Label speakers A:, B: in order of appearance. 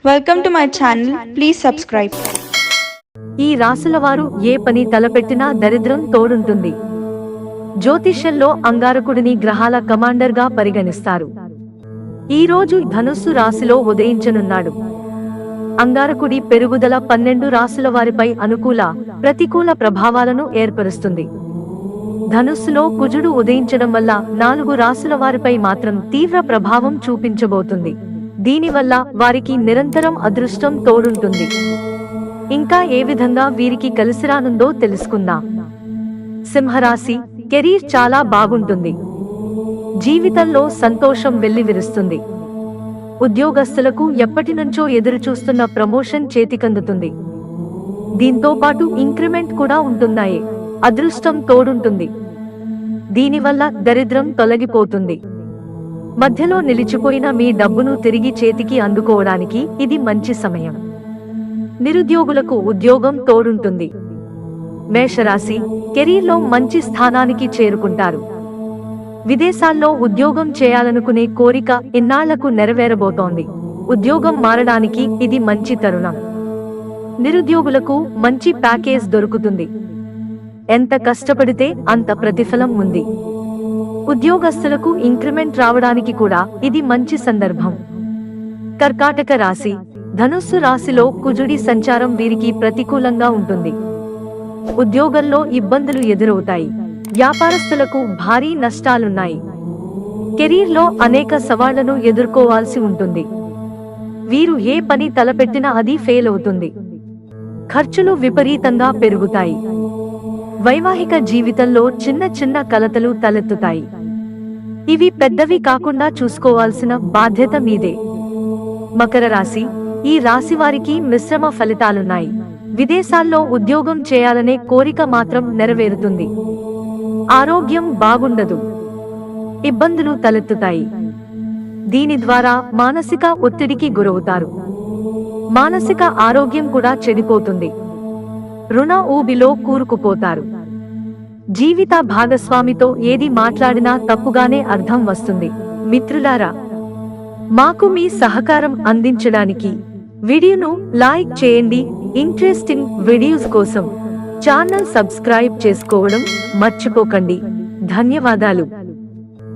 A: Welcome to my channel. Please subscribe.
B: ఈ రాసుల వారు ఏ పని తలపెట్టినా దరిద్రం తోడుంటుంది. జ్యోతిష్యంలో అంగారకుడిని గ్రహాల కమాండర్ గా పరిగణిస్తారు. ఈ రోజు ధనుస్సు రాశిలో ఉదయించనున్నాడు. అంగారకుడి పెరుగుదల 12 రాసుల వారిపై అనుకూల, ప్రతికూల ప్రభావాలను ఏర్పరుస్తుంది. ధనుస్సులో కుజుడు ఉదయించడం వల్ల 4 రాసుల వారిపై మాత్రం తీవ్ర ప్రభావం చూపించబోతుంది. దీనివల్ల వారికి నిరంతరం అదృష్టం తోడుంటుంది. ఇంకా ఏ విధంగా వీరికి కలిసిరానుందో తెలుసుకుందాం. సింహరాశి కెరీర్ చాలా బాగుంటుంది. జీవితంలో సంతోషం వెల్లివిరుస్తుంది. ఉద్యోగస్తులకు ఎప్పటినుంచో ఎదురుచూస్తున్న ప్రమోషన్ చేతికందుతుంది. దీంతో పాటు ఇంక్రిమెంట్ కూడా ఉంటున్నాయి. అదృష్టం తోడుంటుంది. దీనివల్ల దరిద్రం తొలగిపోతుంది. మధ్యలో నిలిచిపోయిన మీ డబ్బును తిరిగి చేతికి అందుకోవడానికి ఇది మంచి సమయం. నిరుద్యోగులకు ఉద్యోగం తోడుంటుంది. మేషరాశి కెరీర్లో మంచి స్థానానికి చేరుకుంటారు. విదేశాల్లో ఉద్యోగం చేయాలనుకునే కోరిక ఇన్నాళ్లకు నెరవేరబోతోంది. ఉద్యోగం మారడానికి ఇది మంచి తరుణం. నిరుద్యోగులకు మంచి ప్యాకేజ్ దొరుకుతుంది. ఎంత కష్టపడితే అంత ప్రతిఫలం ఉంది. ఉద్యోగస్తులకు ఇంక్రిమెంట్ రావడానికి కూడా ఇది మంచి సందర్భం. కర్కాటక రాశి ధనుస్సు రాశిలో కుజుడి సంచారం వీరికి ప్రతికూలంగా ఉంటుంది. ఉద్యోగంలో ఇబ్బందులు ఎదురవుతాయి. వ్యాపారస్తులకు భారీ నష్టాలున్నాయి. కెరీర్లో అనేక సవాళ్లను ఎదుర్కోవాల్సి ఉంటుంది. వీరు ఏ పని తలపెట్టినా అది ఫెయిల్ అవుతుంది. ఖర్చులు విపరీతంగా పెరుగుతాయి. వైవాహిక జీవితంలో చిన్న చిన్న కలతలు తలెత్తుతాయి. ఇవి పెద్దవి కాకుండా చూసుకోవాల్సిన బాధ్యత మీదే. మకర రాశి ఈ రాశి వారికి మిశ్రమ ఫలితాలున్నాయి. విదేశాల్లో ఉద్యోగం చేయాలనే కోరిక మాత్రం నెరవేరుతుంది. ఆరోగ్యం బాగుండదు. ఇబ్బందులు తలెత్తుతాయి. దీని ద్వారా మానసిక ఒత్తిడికి గురవుతారు. మానసిక ఆరోగ్యం కూడా చెడిపోతుంది. రుణ ఊబిలో కూరుకుపోతారు. జీవిత భాగస్వామితో ఏది మాట్లాడినా తప్పుగానే అర్థం వస్తుంది. మిత్రులారా, మాకు మీ సహకారం అందించడానికి వీడియోను లైక్ చేయండి. ఇంట్రెస్టింగ్ వీడియోస్ కోసం ఛానల్ సబ్స్క్రైబ్ చేసుకోవడం మర్చిపోకండి. ధన్యవాదాలు.